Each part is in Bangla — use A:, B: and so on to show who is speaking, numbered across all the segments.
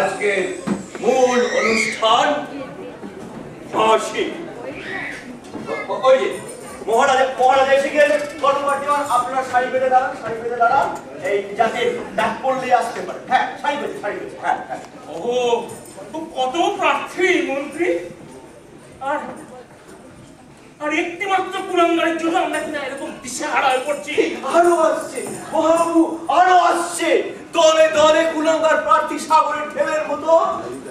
A: আজকে মূল অনুষ্ঠান ফাঁসি। ওই যে মহারাজ এসে গিয়েছে, কর্মকর্তা আপনারা শাড়ি বেঁধে দাঁড়ান, এই যাতে ডাক পড়লে আসতে পারে। হ্যাঁ, শাড়ি বেঁধে হ্যাঁ হ্যাঁ।
B: ও তো কত প্রার্থী মন্ত্রী, আর একটি মাত্র কুলাঙ্গারের জন্য আমরা কিনা এরকম দিশেহারা হয়ে পড়ছি।
A: আরো আসছে মহাবাবু, আরো আসছে, দলে দলে কুলাঙ্গার প্রার্থী সাগরের ঢেউয়ের মতো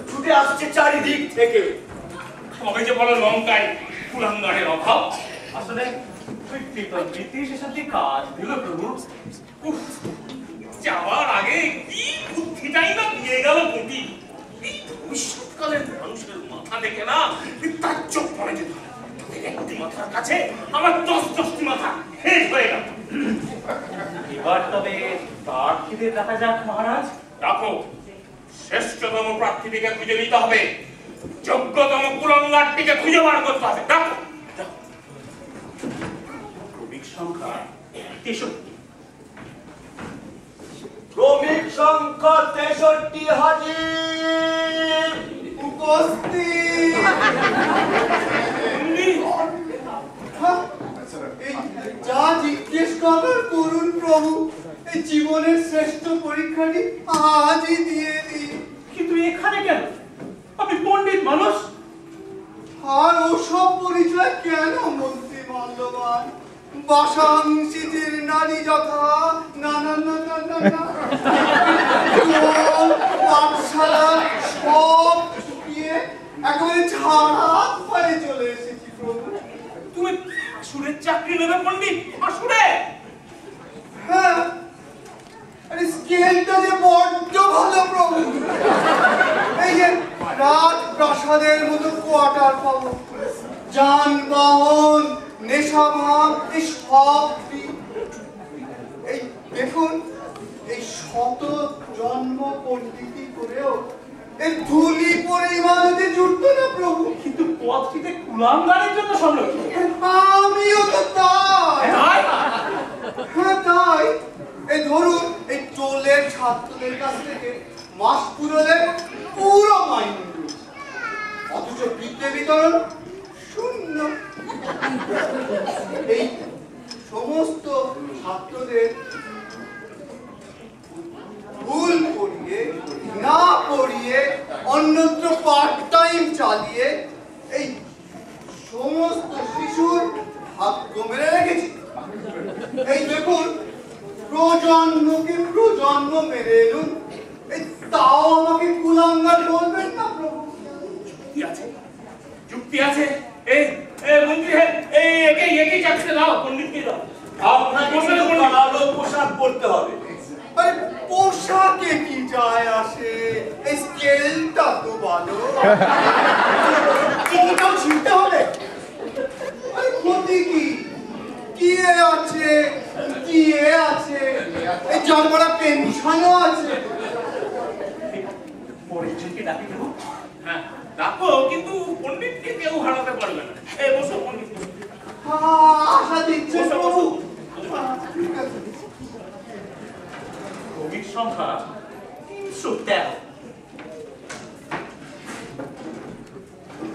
A: ছুটে আসছে চারিদিক থেকে।
B: তবে যে বলো লঙ্কায় কুলাঙ্গারের অভাব।
A: আসলে ব্রিটিশ এসব কাজ দিল প্রভু।
B: যাওয়ার আগে কি বুদ্ধিটাই না দিয়ে গেল প্রতি। এই ভবিষ্যৎকালের মানুষের মাথা দেখে না তার চোখ পড়ে যেত। একটি মাথার কাছে আমার 10টি মাথা হেট হয়ে গেল।
A: এবার তবে প্রার্থীদের দেখা যাক মহারাজ।
B: দেখো, শ্রেষ্ঠতম প্রার্থীটিকে খুঁজে নিতে হবে, যোগ্যতম কুলাঙ্গারটিকে খুঁজে বার করতে হবে। দেখো,
A: ক্রমিক সংখ্যা 63। ক্রমিক সংখ্যা 63 হাজির উপস্থিত।
C: যা জিজ্ঞেস করার করুন প্রভু, এই জীবনের শ্রেষ্ঠ পরীক্ষাটি আজই দিয়ে দিই।
A: কিন্তু এখানে কেন? আপনি পণ্ডিত মানুষ।
C: আর ওসব পরিচয় কেন মন্ত্রী মূল্যবান? বাসাংশীদের নারী যথা না না না না না না পাঠশালা সব শুকিয়ে একেবারে ঝাড়াত পায়ে চলে এসেছি প্রভু।
B: তুমি আসুরের চাকরি নেবে পণ্ডিত? আসুরে?
C: হ্যাঁ, আরে স্কেলটা যে বড্ড ভালো প্রভু। এই যে রাজপ্রাসাদের মতো কোয়ার্টার পাবো, যানবাহন, নেশাভাব, এই সব এই দেখুন, এই শত জন্ম পণ্ডিতি করেও এই ধুলি পরিমাণে জুটতো না প্রভু।
A: কিন্তু পথটিতে কুলাঙ্গারের জন্য সংরক্ষিত।
C: আমিও তো তাই। হ্যাঁ তাই। এই ধরুন, এই টোলের ছাত্রদের কাছ থেকে মাস পুরোলে পুরো মাইনে দিয়েছে, অথচ বিদ্যে বিতরণ শূন্য। এই সমস্ত ছাত্রদের ভুল পড়িয়ে না পড়িয়ে অন্যত্র পার্ট টাইম চালিয়ে এই সমস্ত শিশুর ভাগ্য মেরে রেখেছি। এই দেখুন, প্রজন্মকে প্রজন্ম মেরে এলুন, এই তাও আমাকে কুলাঙ্গার বলবেন না প্রভু?
B: যুক্তি আছে। এই মন্ত্রী, একে চাকরিতে দাও, পণ্ডিতকে দাও।
A: আপনাকে কালো পোশাক পরতে হবে।
C: আরে পোশাকে কি যায় আসে, এই স্কেলটা তো ভালো। এটাও ছিঁড়তে হবে। আরে ক্ষতি কি? কি আছে, কি আছে, এই জন্মরা পেনশনও আছে।
A: পরের জনকে ডাকি দেবো।
B: হ্যাঁ ডাকো, কিন্তু পণ্ডিতকে কেউ হারাতে পারবে না। এই বসো পণ্ডিত।
C: আশা দিচ্ছে প্রভু।
A: ক্রমিক সংখ্যা 313।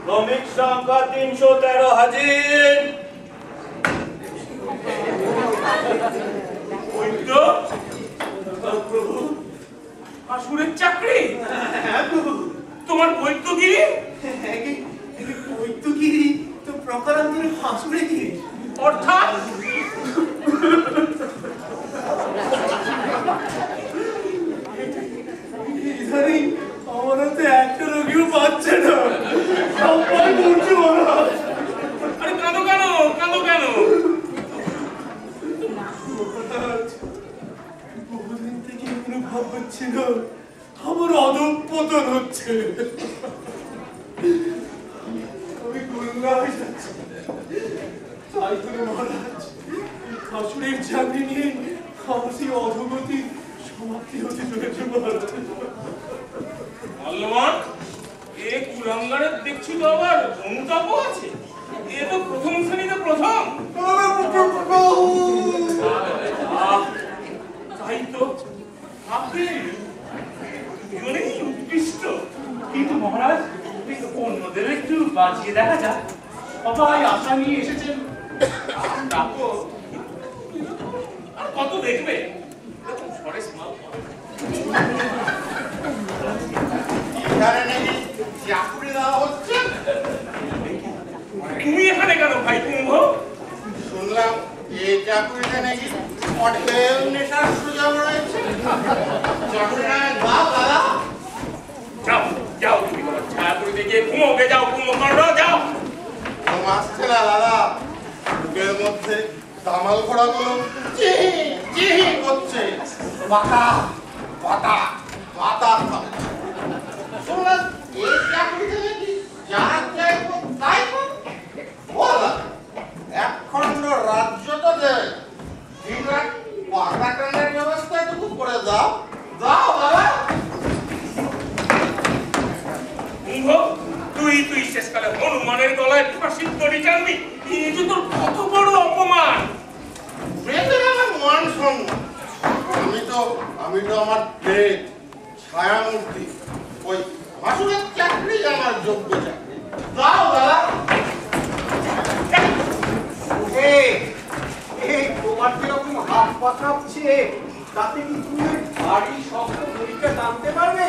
A: ক্রমিক সংখ্যা 313 হাজির।
B: প্রভু, আসুরের চাকরি?
C: হ্যাঁ প্রভু।
B: তোমার বৈদ্যগিরি?
C: বৈদ্যগিরি তো প্রকারান্তরে ফাঁসুরে গিয়ে,
B: অর্থাৎ
C: ইদানিং আমার তো একটা রোগীও পাচ্ছে না, সবাই মরছে মহারাজ।
B: আরে কাঁদো কেন, কাঁদো কেন?
C: বহুদিন থেকে অনুভব হচ্ছিল আমার অধঃপতন হচ্ছে। আমি গঙ্গা হয়ে যাচ্ছি। তাই তো মহারাজ, শাশুড়ির চাকরি নিয়ে আমার সেই অধোগতি সমাপ্তি হতে চলেছে মহারাজ।
B: মূল্যবান, এ কুলাঙ্গারের দেখছি তো আবার অনুতাপও আছে। এ তো প্রথম শ্রেণীতে প্রথম। তাই তো আপনি দুজনেই উৎকৃষ্ট
C: বাজিয়ে দেখা যাক। সবাই আশা নিয়ে এসেছেন, ডাকো।
B: আর কত দেখবে? সরেস মাল
D: এখানে নাকি চাকরি দেওয়া হচ্ছে?
B: তুমি এখানে কেন ভাই কুম্ভ?
D: শুনলাম এই চাকরিতে নাকি হোটেল নেশার সুযোগ রয়েছে। চাকরি না দাও দাদা।
B: যাও যাও, তুমি তোমার ছায়াপুরিতে গিয়ে ঘুমোবে, যাও কুম্ভ করো, যাও।
D: ঘুম আসছে না দাদা, বুকের মধ্যে দামাল ঘোড়াগুলো চিহি চিহি করছে। পাতা পাতা পাতা খাবে। শুনলাম এই চাকরিতে নাকি যার চাইবো তাই পাবে। বলা এক খণ্ড রাজ্যটা দেয়, দিন রাত পাতা টানের ব্যবস্থাটুকু করে দাও দাও দাদা।
B: কুম্ভ, তুই শেষকালে হনুমানের গলায় ফাঁসির দড়ি টানবি? এই যে তোর কত বড় অপমান!
D: বেঁধে আমার মান সম্মান। আমি তো আমার দেহ ছায়ামূর্তি, ওই ভাসুরের চাকরি আমার যোগ্য চাকরি। দাও দাদা।
E: তোমার কিরকম হাত পা কাঁপছে, তাতে কি তুমি ভারী শক্ত দড়িটা টানতে পারবে?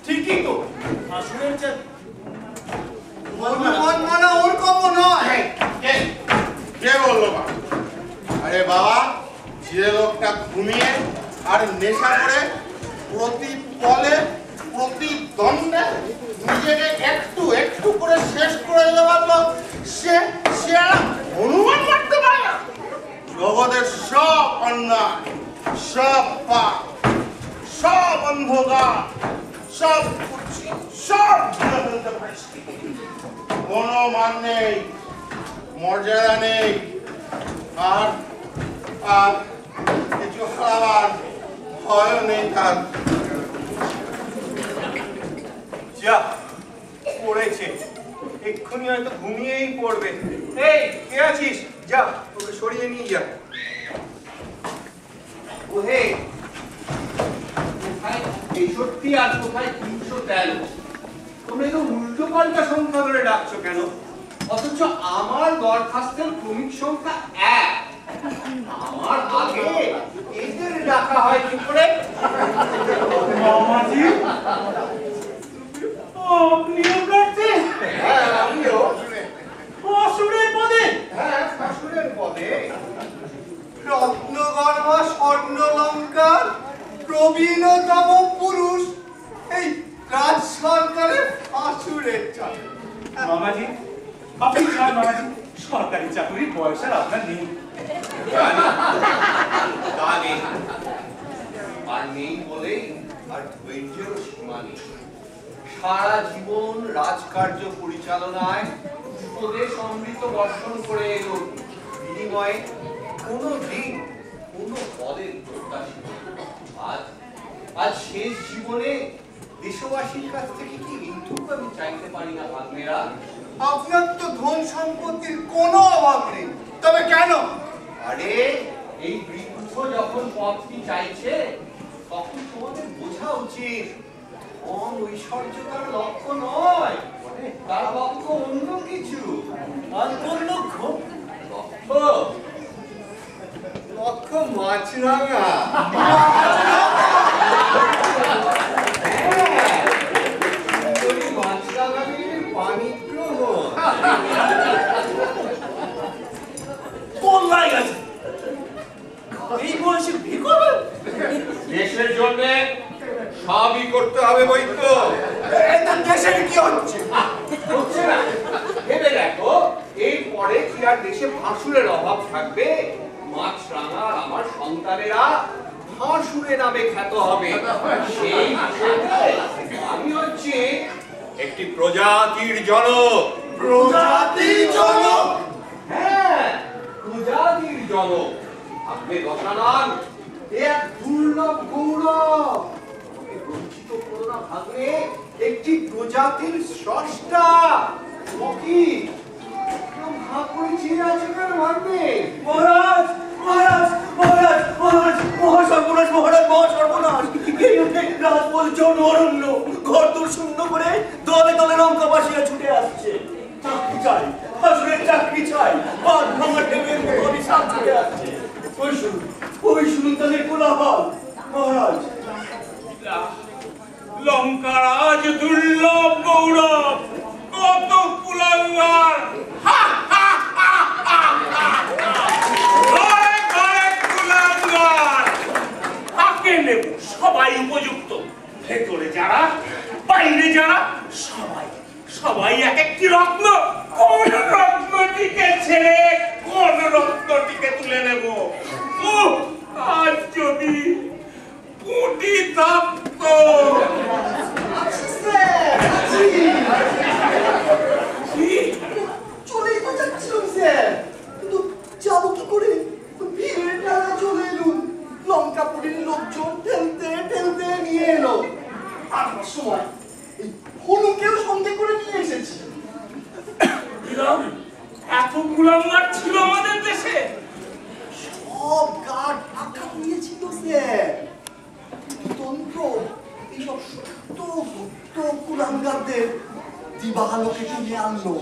E: ঠিকই তো আসলের হনুমান মানা ওর কম নয়।
D: কে বললো বাবা? আরে বাবা, যে লোকটা ঘুমিয়ে আর নেশা করে প্রতি পলে প্রতি দ্বন্দ্বে নিজেকে একটু একটু করে শেষ করে দিতে পারলো, সে আর হনুমান মারতে পারে না। জগতের সব অন্যায়, সব পাপ, সব অন্ধকার, সব কুৎসিত, সব ধরে ফেলতে পারছি। কোনো মান নেই, মর্যাদা নেই, আর আর কিছু হারাবার ভয়ও নেই তার।
E: যা পড়েছে, এক্ষুনি হয়তো ঘুমিয়েই পড়বে। এই কে আছিস? যা ওকে সরিয়ে নিয়ে যা। ওহে, কোথায় 63 আর কোথায় 313? তোমরা তো উল্টো পাল্টা সংখ্যা ধরে ডাকছো কেন? অথচ আমার দরখাস্তের ক্রমিক সংখ্যা 1। আমার আগে এদের ডাকা হয় কি করে?
C: মামাজি, আপনিও কাটছেন?
E: হ্যাঁ, আমিও।
C: অসুরের পদে?
E: হ্যাঁ, শাশুড়ের পদে। রত্নগর্ভ স্বর্ণলঙ্কার প্রবীণতম পুরুষ এই রাজ সরকারের শাশুড়ের চাকরি।
C: মামাজি, আপনি চান মামাজি, সরকারি চাকরির বয়স আর আপনার নেই।
E: আর নেই বলেই আর ধৈর্যের সীমা নেই। সারা জীবন রাজকার্য পরিচালনায় উপদেশ অমৃত বর্ষণ করে এলো, বিনিময়ে কোনো দিন কোনো পদের প্রত্যাশী। আজ শেষ জীবনে দেশবাসীর কাছ থেকে কি এইটুকু আমি চাইতে পারি না ভাগ্নেরা? আপনার তো ধন সম্পত্তির কোনো অভাব নেই, তবে কেন? আরে এই বৃদ্ধ যখন পদটি চাইছে, তখন তোমাদের বোঝা উচিত ধন ঐশ্বর্য তার লক্ষ্য নয়, তার লক্ষ্য অন্য কিছু। লক্ষ্য মাছরাঙা। মাছরাঙার পানি গ্রহণ।
A: কল্লাই গেছে এই বয়সে বিয়ে করবে?
E: দেশের জন্য সবই করতে হবে বৈদ্য।
A: দেশের কি হচ্ছে?
E: হচ্ছে না, ভেবে দেখো, এরপরে কি আর দেশে ভাসুরের অভাব থাকবে? মাছরাঙার আমার সন্তানেরা ভাসুরে নামে খ্যাত হবে। সেই আমি হচ্ছে একটি প্রজাতির জনক।
A: প্রজাতির জনক?
E: হ্যাঁ, প্রজাতির জনক। আপনি দশানন, এ এক দুর্লভ গৌরব। বঞ্চিত করো না ভাগ্নে, একটি প্রজাতির স্রষ্টা। কি ভাগ করে চেয়ে আছে কেন ভাগ্নে?
A: মহারাজ মহারাজ মহারাজ মহারাজ মহাসর্বনাশ মহারাজ মহাসর্বনাশ! রাজবল জন অরণ্য ঘর দূর শূন্য করে দলে দলে লঙ্কাবাসীরা ছুটে আসছে। চাকরি চাই, হাসুরের চাকরি চাই, বাদ ভাঙা টেবিলের মতো অভিশাপ ছুটে আসছে। ওই শুনুন তাদের কোলাহল। মহারাজ,
B: লঙ্কার আজ দুর্লভ গৌরব, কত কুলাঙ্গার! ঘরে ঘরে কুলাঙ্গার! কাকে নেব? সবাই উপযুক্ত। ভেতরে যারা, বাইরে যারা, সবাই এক একটি রত্ন। কোন রত্নটিকে ছেড়ে কোন রত্নটিকে তুলে নেব? ও আজ যদি কুটি থাকতো।
F: চলেই তো যাচ্ছিলাম স্যার, কিন্তু যাবো কি করে? ভিড়ের টানা চলে এলুম। লঙ্কাপুরীর লোকজন ঠেলতে ঠেলতে নিয়ে এলো। আসার সময় এই হনুকেও সঙ্গে করে নিয়ে এসেছি।
B: এত কুলাঙ্গার ছিল আমাদের দেশে?
F: সব গার্ড ফাঁকা নিয়েছিল স্যার। তন্ত্র এইসব সত্য গুপ্ত কুলাঙ্গারদের দিবালোকে টেনে আনলো।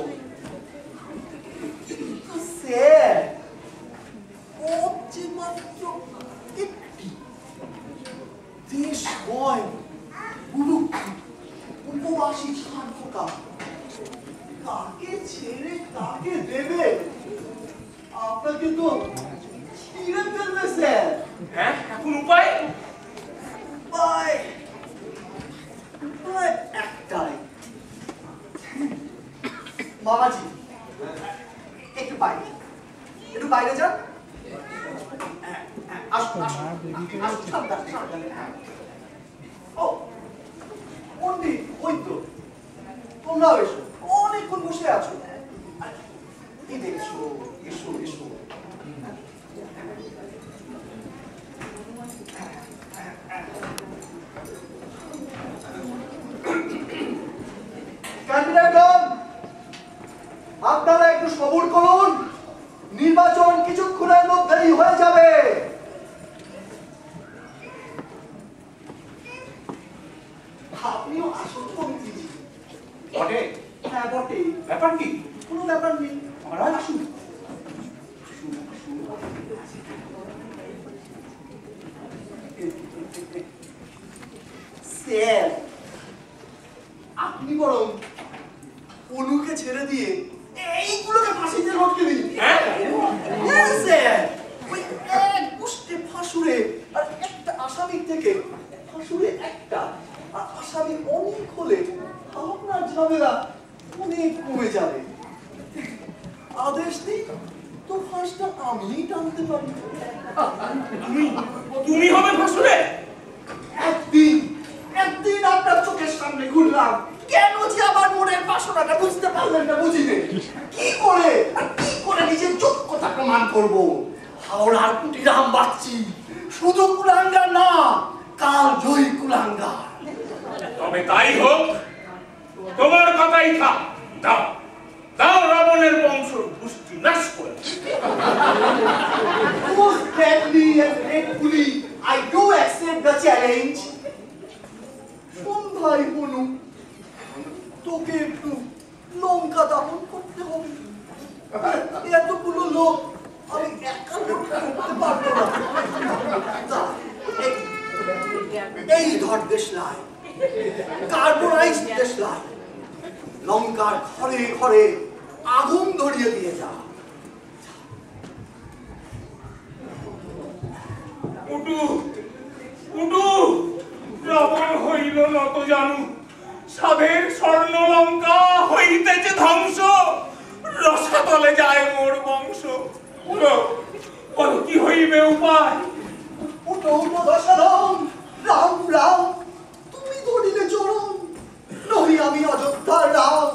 F: স্যার, যে মাত্র একটি দেশ হয় উপবাসী ছাড় পোকা, কাকে ছেড়ে কাকে দেবে? আপনাকে তো ছিঁড়ে ফেলবে স্যার।
B: হ্যাঁ, এখন উপায়?
F: একটাই, মামাজি একটু বাইরে যান। আসুন সাবধানে। ও পণ্ডিত, ওই তো তোমরাও এসো, অনেকক্ষণ বসে আছো। এসো। ক্যান্ডিডেটগণ, আপনারা একটু সবুর করুন, নির্বাচন কিছুক্ষণের মধ্যেই হয়ে যাবে। আপনিও আসুন মন্ত্রীজি।
E: বটে?
F: হ্যাঁ বটে।
E: ব্যাপার কি?
F: কোনো ব্যাপার নেই, মহারাজ আসুন। স্যার, আপনি বরং অনুকে ছেড়ে দিয়ে এইগুলোকে ফাঁসিতে লটকে দিন। হ্যাঁ স্যার, ওই এক গোষ্ঠী ফাঁসুরে আর একটা আসামির থেকে ফাঁসুরে একটা আর আসামি অনেক হলে আপনার ঝামেলা অনেক কমে যাবে। আদেশ দিই তো ফাঁসটা আমিই টানতে পারি।
B: তুমি হবে ফাঁসুরে?
F: একদিন আপনার চোখের সামনে ঘুরলাম, কেন যে আমার মনের বাসনাটা বুঝতে পারলেন না? বুঝিনি কি করে নিজের যোগ্যতা প্রমাণ করবো? হাওড়ার কুটিরাম বাচ্চি শুধু কুলাঙ্গার না, কাল জয়ী কুলাঙ্গার।
B: তবে তাই হোক, তোমার কথাই থাক। দাও রাবণের বংশ পুষ্টি নাশ করে।
F: Most gladly and gratefully I do accept the challenge. শোন ভাই বনু, তোকে একটু লঙ্কা দাহন করতে হবে। এতগুলো লোক আমি একা করতে পারবো না। এই ধর দেশলাই, কার্বোনাইজ দেশলাই, লঙ্কার ঘরে ঘরে আগুন ধরিয়ে দিয়ে যা।
B: রাবণ হইল নত জানু, সাধের স্বর্ণ লঙ্কা হইতেছে ধ্বংস, রসাতলে যায় মোর বংশ। কি হইবে উপায়?
F: উঠো দশাধন, রাম তুমি ধরিলে চরণ, নহি আমি অযোধ্যার রাম,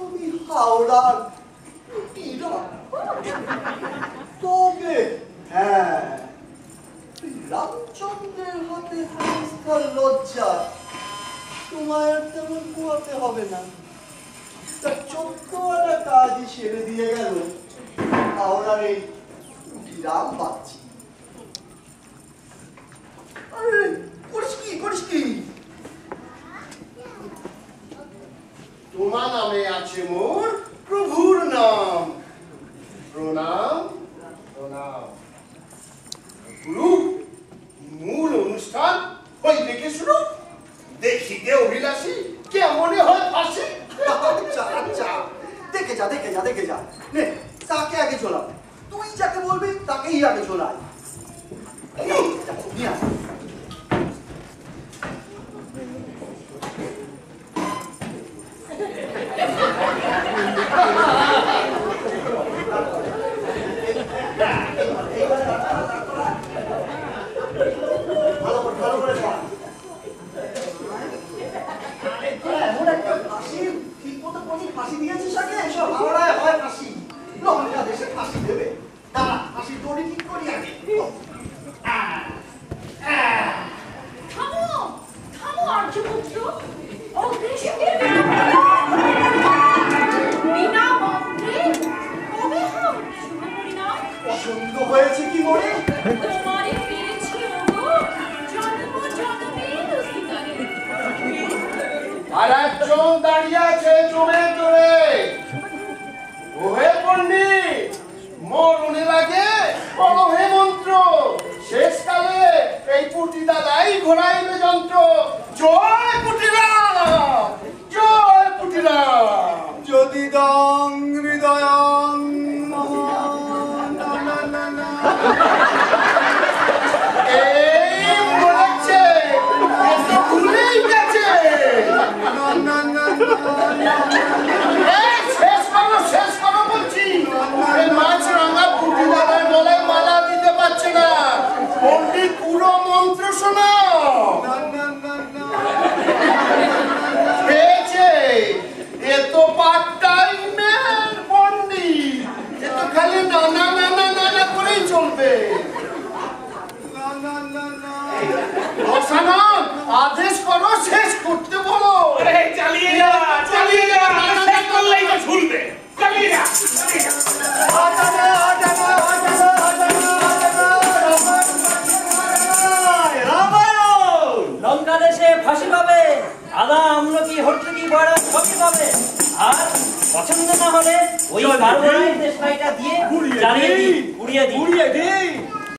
F: আমি হাওড়ার কুটিরাম। তবে হ্যাঁ, রামচন্দ্রের হাতে হেনস্থার লজ্জা তোমায় আর তেমন পোয়াতে হবে না। তার 14টা কাজই সেরে দিয়ে গেল হাওড়ার এই কুটিরাম বাচ্চি। করিস কি
D: তোমা নামে আছে মোর প্রভুর নাম। প্রণাম প্রণাম। গুরু, মূল অনুষ্ঠান হইবে কি শুরু? দেখিতে অভিলাষী কেমনে হয় ফাঁসি?
F: আচ্ছা আচ্ছা, দেখে যা দেখে যা দেখে যা। নে তাকে আগে চলা, তুই যাকে বলবি তাকেই আগে চলাই। নিয়ে আয়। ভালো করে ভালো করে কর। এমন একটা ফাঁসি ঠিক মতো কোন ফাঁসি দিয়েছিস আগে? এসব হাওড়ায় হয় ফাঁসি, লঙ্কা দেশে ফাঁসি দেবে। দাঁড়া, ফাঁসি দড়ি ঠিক করি আগে।
G: থামো থামো আর্যপুত্র, অগ্রেসর বিনা মন্ত্রে কবে হও শুভ পরিণাম?
F: পছন্দ হয়েছে কি মনে?
G: তোমারে পেয়েছি ওগো জন্ম জন্মের অধিকারে।
D: আর একজন দাঁড়িয়ে আছে জমে জোরে। ওহে পণ্ডিত, মরণে লাগে বলো হে মন্ত্র, শেষকালে এই পুটি দাদাই ঘোরাইবে যন্ত্র। জয় পুটিরাম, জয় পুটিরাম।
F: যদি দং হৃদয়ং
D: এই বলেছে, এত ভুলেই গেছে। এই শেষ করো বলছি। এই মাছ রাঙা পুটি দাদার গলায় মালা দিতে পারছে না। পণ্ডিত পুরো মন্ত্র শোনাও। পেয়েছে, এ তো পার্ট টাইমের পণ্ডিত, এ তো খালি নানা নানা নানা করেই চলবে। রসানন, আদেশ করো, শেষ করতে বলো।
B: আরে চালিয়ে যা চালিয়ে যা, শেষ করলেই তো ঝুলবে। চালিয়ে যা চালিয়ে যা।
H: লঙ্কা দেশে ফাঁসি পাবে, আদা আমলকি হরতুকি বড়া সবই পাবে। আর পছন্দ না হলে ওই কারবারের দেশটাইটা দিয়ে জ্বালিয়ে দিই, উড়িয়ে দিই।